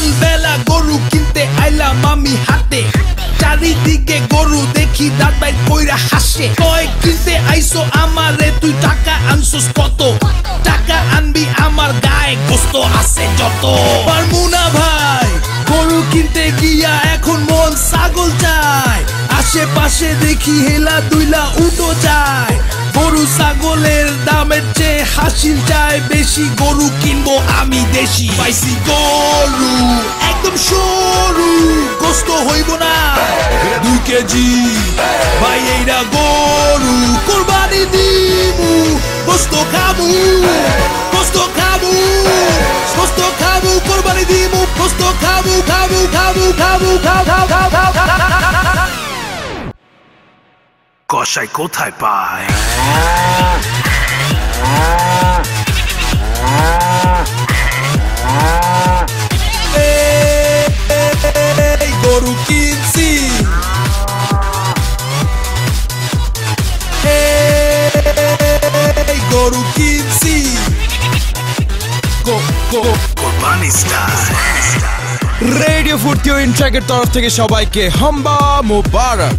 সকালবেলা গরু কিনতে আইলাম আমি হাটে, চারিদিকে গরু দেখি দাঁত বাইর কইরা হাসে। কয় কিনতে আইসো আমারে, তুই টাকা আনছস কত? টাকা আনবি আমার গায়ে গোস্ত আছে যত। পারমু না ভাই গরু কিনতে গিয়া, এখন মন ছাগল চায়। আশেপাশে দেখি হেলা দুইলা উটো যায়। গরু ছাগলের দামের চেয়ে হাসিল চায় বেশি। গরু কিনবো আমি দেশি। পাইছি গরু একদম সরু, গোস্ত হইব না 2 কেজি। ভাই এইটা গরু কোরবানি দিমু, গোস্ত খাবো, গোস্ত খাবো, গোস্ত খাবো, কোরবানি দিমু, গোস্ত খাবো, খাবো, খাবো, খাবো, খাবো, খাবো, খাবো। কসাই কোথায় পায়? গরু কিনছি, গরু কিনছি, কোরবানি স্টাইল। রেডিও ফুর্তি ও ইনট্র্যাকের তরফ থেকে সবাইকে হাম্বা মোবারক।